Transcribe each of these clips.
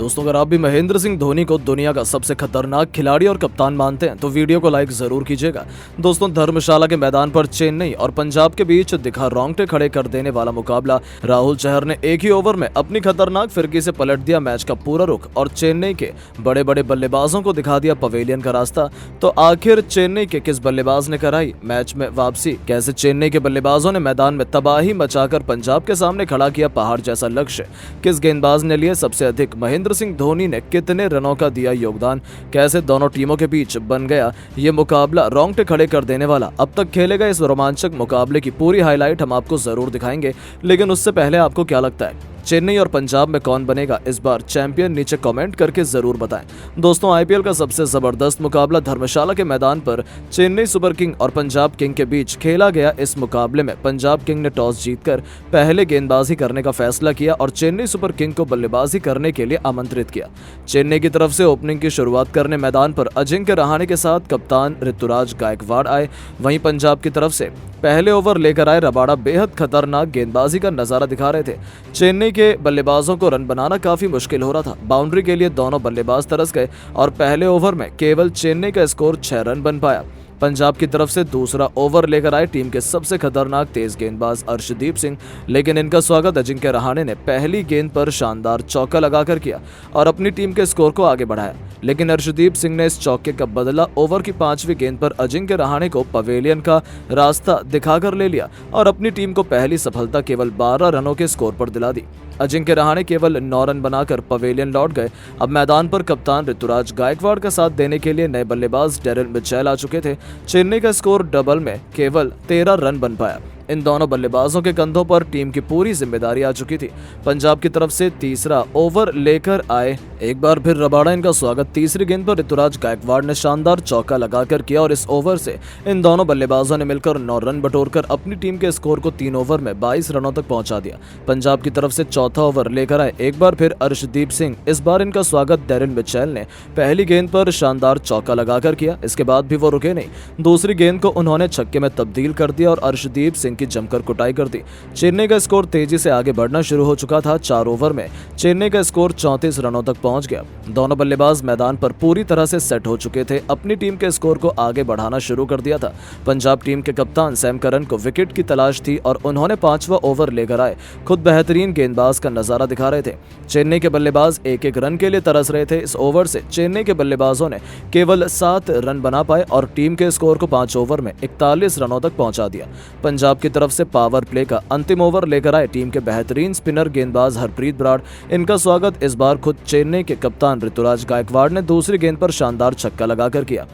दोस्तों, अगर आप भी महेंद्र सिंह धोनी को दुनिया का सबसे खतरनाक खिलाड़ी और कप्तान मानते हैं तो वीडियो को लाइक जरूर कीजिएगा। दोस्तों, धर्मशाला के मैदान पर चेन्नई और पंजाब के बीच दिखा रोंगटे खड़े कर देने वाला मुकाबला। राहुल चहर ने एक ही ओवर में अपनी खतरनाक फिरकी से पलट दिया मैच का पूरा रुख और चेन्नई के बड़े बड़े बल्लेबाजों को दिखा दिया पवेलियन का रास्ता। तो आखिर चेन्नई के किस बल्लेबाज ने कराई मैच में वापसी? कैसे चेन्नई के बल्लेबाजों ने मैदान में तबाही मचाकर पंजाब के सामने खड़ा किया पहाड़ जैसा लक्ष्य? किस गेंदबाज ने लिए सबसे अधिक? महेंद्र सिंह धोनी ने कितने रनों का दिया योगदान? कैसे दोनों टीमों के बीच बन गया ये मुकाबला रोंगटे खड़े कर देने वाला? अब तक खेले गए इस रोमांचक मुकाबले की पूरी हाईलाइट हम आपको जरूर दिखाएंगे, लेकिन उससे पहले आपको क्या लगता है चेन्नई और पंजाब में कौन बनेगा इस बार चैंपियन? नीचे कमेंट करके जरूर बताएं। दोस्तों, आईपीएल का सबसे जबरदस्त मुकाबला धर्मशाला के मैदान पर चेन्नई सुपर किंग और पंजाब किंग के बीच खेला गया। इस मुकाबले में पंजाब किंग ने टॉस जीतकर पहले गेंदबाजी करने का फैसला किया और चेन्नई सुपर किंग को बल्लेबाजी करने के लिए आमंत्रित किया। चेन्नई की तरफ से ओपनिंग की शुरुआत करने मैदान पर अजिंक्य रहाणे के साथ कप्तान ऋतुराज गायकवाड़ आए। वहीं पंजाब की तरफ से पहले ओवर लेकर आए रबाड़ा बेहद खतरनाक गेंदबाजी का नजारा दिखा रहे थे। चेन्नई के बल्लेबाजों को रन बनाना काफी मुश्किल हो रहा था। बाउंड्री के लिए दोनों बल्लेबाज तरस गए और पहले ओवर में केवल चेन्नई का स्कोर 6 रन बन पाया। पंजाब की तरफ से दूसरा ओवर लेकर आए टीम के सबसे खतरनाक तेज गेंदबाज अर्शदीप सिंह, लेकिन इनका स्वागत अजिंक्य रहाणे ने पहली गेंद पर शानदार चौका लगाकर किया और अपनी टीम के स्कोर को आगे बढ़ाया। लेकिन अर्शदीप सिंह ने इस चौके का बदला ओवर की 5वीं गेंद पर अजिंक्य रहाणे को पवेलियन का रास्ता दिखाकर ले लिया और अपनी टीम को पहली सफलता केवल 12 रनों के स्कोर पर दिला दी। अजिंक्य रहाणे केवल 9 रन बनाकर पवेलियन लौट गए। अब मैदान पर कप्तान ऋतुराज गायकवाड़ का साथ देने के लिए नए बल्लेबाज डेरिल मिचेल आ चुके थे। चेन्नई का स्कोर डबल में केवल 13 रन बन पाया। इन दोनों बल्लेबाजों के कंधों पर टीम की पूरी जिम्मेदारी आ चुकी थी। पंजाब की तरफ से तीसरा ओवर लेकर आए एक बार फिर रबाड़ा, इनका स्वागत तीसरी गेंद पर ऋतुराज गायकवाड़ ने शानदार चौका लगाकर किया और इस ओवर से इन दोनों बल्लेबाजों ने मिलकर 9 रन बटोरकर अपनी टीम के स्कोर को 3 ओवर में 22 रनों तक पहुंचा दिया। पंजाब की तरफ से चौथा ओवर लेकर आए एक बार फिर अर्शदीप सिंह। इस बार इनका स्वागत डेरिल मिचेल ने पहली गेंद पर शानदार चौका लगाकर किया। इसके बाद भी वो रुके नहीं, दूसरी गेंद को उन्होंने छक्के में तब्दील कर दिया और अर्शदीप सिंह की जमकर कुटाई कर दी। चेन्नई का स्कोर तेजी से आगे बढ़ना शुरू हो चुका था। 4 ओवर में चेन्नई का स्कोर 34 रनों तक पहुंच गया। दोनों बल्लेबाज मैदान पर पूरी तरह से सेट हो चुके थे, अपनी टीम के स्कोर को आगे बढ़ाना शुरू कर दिया था। पंजाब टीम के कप्तान सैम करन को विकेट की तलाश थी और उन्होंने 5वां ओवर लेकर आए खुद बेहतरीन गेंदबाज का नजारा दिखा रहे थे। चेन्नई के बल्लेबाज एक रन के लिए तरस रहे थे। इस ओवर से चेन्नई के बल्लेबाजों ने केवल 7 रन बना पाए और टीम के स्कोर को 5 ओवर में 41 रनों तक पहुंचा दिया। पंजाब की तरफ से पावर प्ले का अंतिम ओवर लेकर आए टीम के बेहतरीन स्पिनर गेंदबाज हरप्रीत बराड़। इनका स्वागत इस बार खुद चेन्नई के कप्तान ऋतुराज गायकवाड़ ने दूसरी गेंद पर शानदार छक्का लगाकर किया।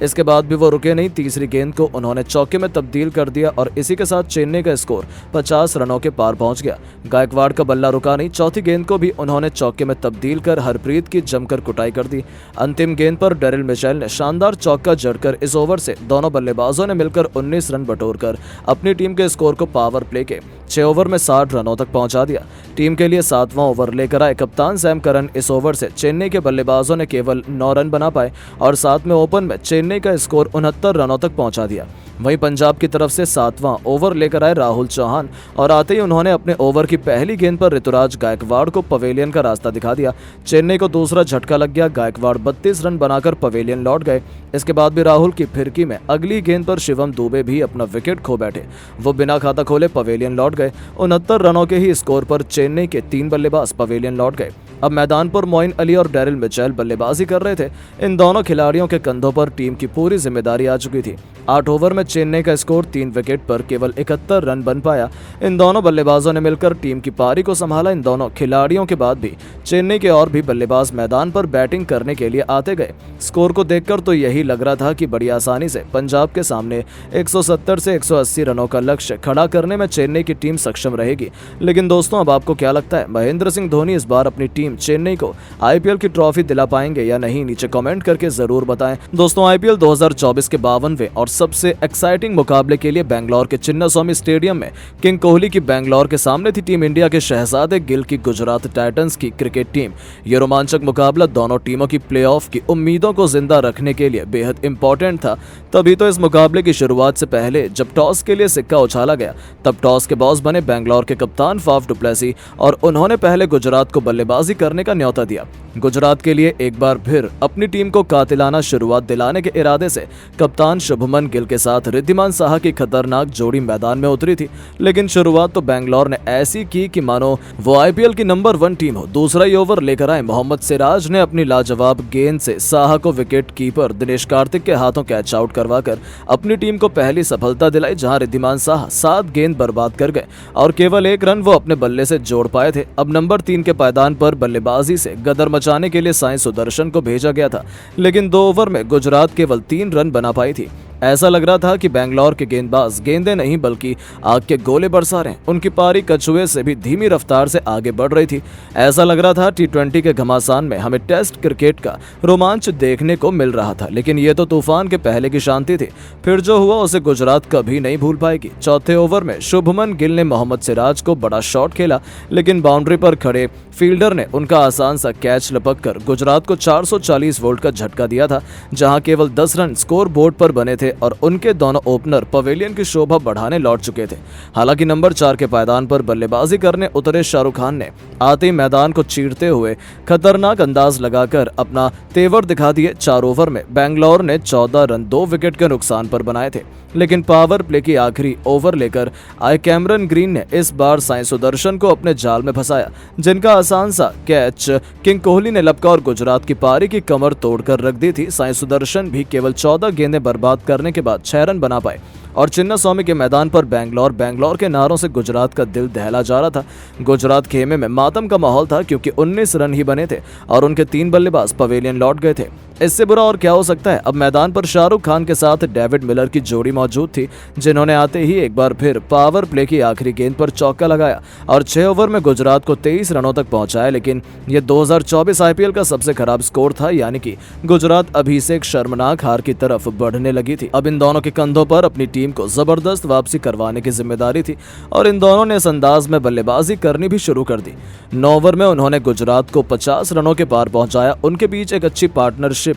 इसके बाद भी वो रुके नहीं, तीसरी गेंद को उन्होंने चौके में तब्दील कर दिया और इसी के साथ चेन्नई का स्कोर 50 रनों के पार पहुंच गया। गायकवाड़ का बल्ला रुका नहीं, चौथी गेंद को भी उन्होंने चौके में तब्दील कर हरप्रीत की जमकर कुटाई कर दी। अंतिम गेंद पर डेरिल मिचेल ने शानदार चौका जड़कर इस ओवर से दोनों बल्लेबाजों ने मिलकर 19 रन बटोरकर अपनी टीम के स्कोर को पावर प्ले के 6 ओवर में 60 रनों तक पहुंचा दिया। टीम के लिए 7वां ओवर लेकर आए कप्तान सैम करन। इस ओवर से चेन्नई के बल्लेबाजों ने केवल 9 रन बना पाए और साथ में ओपन में चेन्नई का स्कोर 69 रनों तक पहुंचा दिया। वहीं पंजाब की तरफ से 7वां ओवर लेकर आए राहुल चौहान और आते ही उन्होंने अपने ओवर की पहली गेंद पर ऋतुराज गायकवाड़ को पवेलियन का रास्ता दिखा दिया। चेन्नई को दूसरा झटका लग गया। गायकवाड़ 32 रन बनाकर पवेलियन लौट गए। इसके बाद भी राहुल की फिरकी में अगली गेंद पर शिवम दुबे भी अपना विकेट खो बैठे। वो बिना खाता खोले पवेलियन लौट गए। 69 रनों के ही स्कोर पर चेन्नई के 3 बल्लेबाज पवेलियन लौट गए। अब मैदान पर मोइन अली और डेरिल मिचेल बल्लेबाजी कर रहे थे। इन दोनों खिलाड़ियों के कंधों पर टीम की पूरी जिम्मेदारी आ चुकी थी। 8 ओवर में चेन्नई का स्कोर 3 विकेट पर केवल 71 रन बन पाया। इन दोनों बल्लेबाजों ने मिलकर टीम की पारी को संभाला। इन दोनों खिलाड़ियों के बाद भी चेन्नई के और भी बल्लेबाज मैदान पर बैटिंग करने के लिए आते गए। स्कोर को देखकर तो यही लग रहा था कि बड़ी आसानी से पंजाब के सामने 170 से 180 रनों का लक्ष्य खड़ा करने में चेन्नई की टीम सक्षम रहेगी। लेकिन दोस्तों, अब आपको क्या लगता है महेंद्र सिंह धोनी इस बार अपनी टीम चेन्नई को आईपीएल की ट्रॉफी दिला पाएंगे या नहीं? नीचे कमेंट करके जरूर बताएं। दोस्तों, आईपीएल 2024 के 52वें और सबसे एक्साइटिंग मुकाबले के लिए बेंगलोर के चिन्नास्वामी स्टेडियम में किंग कोहली की बेंगलोर के सामने थी टीम इंडिया के शहजादे गिल की गुजरात टाइटंस की क्रिकेट टीम। ये रोमांचक मुकाबला दोनों टीमों की प्लेऑफ की उम्मीदों को जिंदा रखने के लिए बेहद इंपॉर्टेंट था। तभी तो इस मुकाबले की शुरुआत से पहले जब टॉस के लिए सिक्का उछाला गया, तब टॉस के बॉस बने बेंगलोर के कप्तान फाफ डुप्लेसी और उन्होंने पहले गुजरात को बल्लेबाजी करने का न्योता दिया। गुजरात के लिए एक बार फिर अपनी टीम को कातिलाना शुरुआत दिलाने के इरादे से कप्तान शुभमन गिल के साथ रिद्धिमान साहा की खतरनाक जोड़ी मैदान में उतरी थी। लेकिन शुरुआत तो बेंगलोर ने ऐसी की कि मानो वो आईपीएल की नंबर 1 टीम हो। दूसरा ही ओवर लेकर आए मोहम्मद सिराज ने अपनी लाजवाब गेंद से साहा को विकेट कीपर दिनेश कार्तिक के हाथों कैच आउट करवाकर अपनी टीम को पहली सफलता दिलाई, जहां रिद्धिमान साहा 7 गेंद बर्बाद कर गए और केवल 1 रन वो अपने बल्ले से जोड़ पाए थे। अब नंबर 3 के पायदान पर बल्लेबाजी से गदर मचाने के लिए साई सुदर्शन को भेजा गया था, लेकिन 2 ओवर में गुजरात केवल 3 रन बना पाई थी। ऐसा लग रहा था कि बेंगलोर के गेंदबाज गेंदें नहीं बल्कि आग के गोले बरसा रहे हैं। उनकी पारी कछुए से भी धीमी रफ्तार से आगे बढ़ रही थी। ऐसा लग रहा था T20 के घमासान में हमें टेस्ट क्रिकेट का रोमांच देखने को मिल रहा था। लेकिन ये तो तूफान के पहले की शांति थी। फिर जो हुआ उसे गुजरात कभी नहीं भूल पाएगी। चौथे ओवर में शुभमन गिल ने मोहम्मद सिराज को बड़ा शॉट खेला, लेकिन बाउंड्री पर खड़े फील्डर ने उनका आसान सा कैच लपककर गुजरात को 440 वोल्ट का झटका दिया था, जहां केवल 10 रन स्कोर बोर्ड पर बने थे और उनके दोनों ओपनर पवेलियन की शोभा बढ़ाने लौट चुके थे। हालांकि नंबर 4 के पायदान पर बल्लेबाजी करने उतरे शाहरुख खान ने आते ही मैदान को चीरते हुए खतरनाक अंदाज लगाकर अपना तेवर दिखा दिए। 4 ओवर में बेंगलोर ने 14 रन 2 विकेट के नुकसान पर बनाए थे, लेकिन पावर प्ले की आखिरी ओवर लेकर आए कैमरन ग्रीन ने इस बार साई सुदर्शन को अपने जाल में फंसाया, जिनका आसान सा कैच किंग कोहली ने लपका और गुजरात की पारी की कमर तोड़कर रख दी थी। साई सुदर्शन भी केवल 14 गेंदें बर्बाद करने के बाद 6 रन बना पाए और चिन्नास्वामी के मैदान पर बेंगलोर के नारों से गुजरात का दिल दहला जा रहा था। गुजरात खेमे में मातम का माहौल था, क्योंकि 19 रन ही बने थे और उनके 3 बल्लेबाज पवेलियन लौट गए थे। इससे बुरा और क्या हो सकता है। अब मैदान पर शाहरुख खान के साथ डेविड मिलर की जोड़ी मौजूद थी, जिन्होंने आते ही एक बार फिर पावर प्ले की आखिरी गेंद पर चौका लगाया और 6 ओवर में गुजरात को 23 रनों तक पहुंचाया। लेकिन यह 2024 आईपीएल का सबसे खराब स्कोर था, यानी कि गुजरात अभी से एक शर्मनाक हार की तरफ बढ़ने लगी थी। अब इन दोनों के कंधों पर अपनी टीम को जबरदस्त वापसी करवाने की जिम्मेदारी थी और इन दोनों ने इस अंदाज में बल्लेबाजी करनी भी शुरू कर दी। 9 ओवर में उन्होंने गुजरात को 50 रनों के पार पहुंचाया। उनके बीच एक अच्छी पार्टनरशिप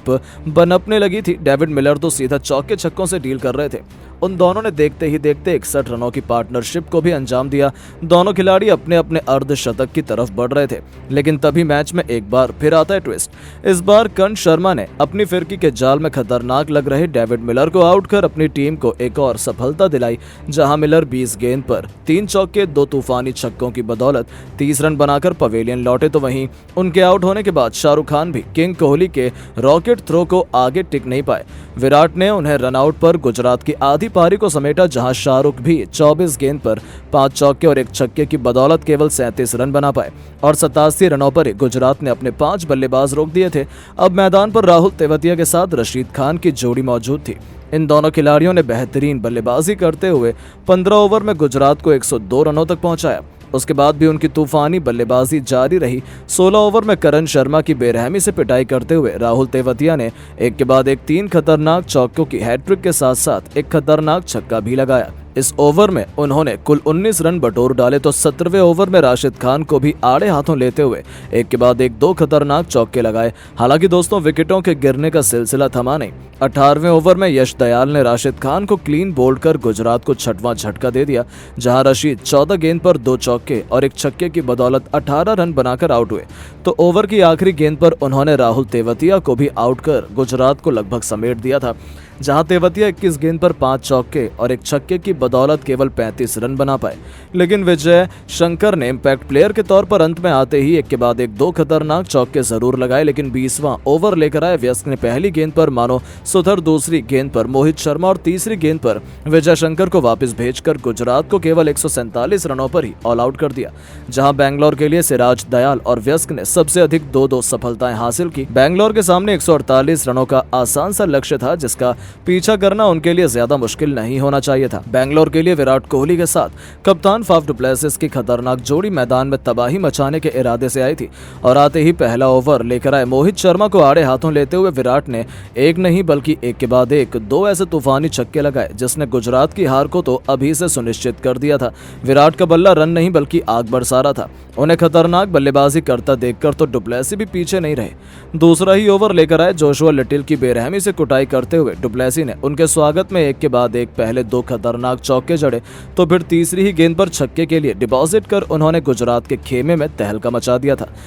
बनपने लगी थी। डेविड मिलर तो सीधा चौके छक्कों से डील कर रहे थे। उन दोनों ने देखते ही देखते 61 रनों की पार्टनरशिप को भी अंजाम दिया। दोनों खिलाड़ी अपने अपने अर्धशतक की तरफ बढ़ रहे थे, लेकिन तभी मैच में एक बार फिर आता है ट्विस्ट। इस बार कर्ण शर्मा ने अपनी फिरकी के जाल में खतरनाक लग रहे डेविड मिलर को आउट कर अपनी टीम को एक और सफलता दिलाई, जहां मिलर 20 गेंद पर 3 चौके 2 तूफानी छक्कों की बदौलत 30 रन बनाकर पवेलियन लौटे। तो वहीं उनके आउट होने के बाद शाहरुख खान भी किंग कोहली के रॉकेट थ्रो को आगे टिक नहीं पाए। विराट ने उन्हें रनआउट पर गुजरात की आधी पारी को समेटा, जहां शाहरुख भी 24 गेंद पर 5 चौके और 1 छक्के की बदौलत केवल 37 रन बना पाए और 87 रनों पर गुजरात ने अपने 5 बल्लेबाज रोक दिए थे। अब मैदान पर राहुल तेवतिया के साथ रशीद खान की जोड़ी मौजूद थी। इन दोनों खिलाड़ियों ने बेहतरीन बल्लेबाजी करते हुए 15 ओवर में गुजरात को 102 रनों तक पहुंचाया। उसके बाद भी उनकी तूफानी बल्लेबाजी जारी रही। 16 ओवर में करण शर्मा की बेरहमी से पिटाई करते हुए राहुल तेवतिया ने एक के बाद एक 3 खतरनाक चौकों की हैट्रिक के साथ साथ एक खतरनाक छक्का भी लगाया। इस ओवर में उन्होंने कुल 19 रन बटोर डाले तो 17वें ओवर में राशिद खान को भी आड़े हाथों लेते हुए एक के बाद एक 2 खतरनाक चौके लगाए। हालांकि दोस्तों, विकेटों के गिरने का सिलसिला थमा नहीं। 18वें ओवर में यश दयाल ने राशिद खान को क्लीन बोल्ड कर गुजरात को 6वां झटका दे दिया, जहां रशीद 14 गेंद पर 2 चौके और 1 छक्के की बदौलत 18 रन बनाकर आउट हुए। तो ओवर की आखिरी गेंद पर उन्होंने राहुल तेवतिया को भी आउट कर गुजरात को लगभग समेट दिया था, जहां तेवतिया 21 गेंद पर 5 चौके और 1 छक्के की बदौलत केवल 35 रन बना पाए। लेकिन विजय शंकर ने इम्पैक्ट प्लेयर के तौर पर अंत में आते ही एक के बाद एक 2 खतरनाक चौके जरूर लगाए, लेकिन 20वां ओवर लेकर आए व्यस्क ने पहली गेंद पर मानो सुथर, दूसरी गेंद पर मोहित शर्मा और तीसरी गेंद पर विजय शंकर को वापस भेजकर गुजरात को केवल 147 रनों पर ही ऑल आउट कर दिया। जहां बेंगलोर के लिए सिराज, दयाल और व्यस्क ने सबसे अधिक 2-2 सफलताएं हासिल की। बेंगलोर के सामने 148 रनों का आसान सा लक्ष्य था, जिसका पीछा करना उनके लिए ज्यादा मुश्किल नहीं होना चाहिए था। बेंगलोर के लिए विराट कोहली के साथ कप्तान फाफ डु प्लेसिस की खतरनाक जोड़ी मैदान में तबाही मचाने के इरादे से आई थी और आते ही पहला ओवर लेकर आए मोहित शर्मा को आड़े हाथों लेते हुए विराट ने एक नहीं बल्कि एक के बाद एक 2 ऐसे तूफानी छक्के लगाए, जिसने गुजरात की हार को तो अभी से सुनिश्चित कर दिया था। विराट का बल्ला रन नहीं बल्कि आग बरसा रहा था। उन्हें खतरनाक बल्लेबाजी करता देखकर तो डु प्लेसिस भी पीछे नहीं रहे। दूसरा ही ओवर लेकर आए जोशुआ लिटिल की बेरहमी से कुटाई करते हुए डु प्लेसिस ने उनके स्वागत में एक के बाद एक पहले 2 खतरनाक चौके जड़े, तो फिर तीसरी ही गेंद पर छक्के के लिए डिपॉजिट कर उन्होंने गुजरात के खेमे में तहलका मचा दिया था।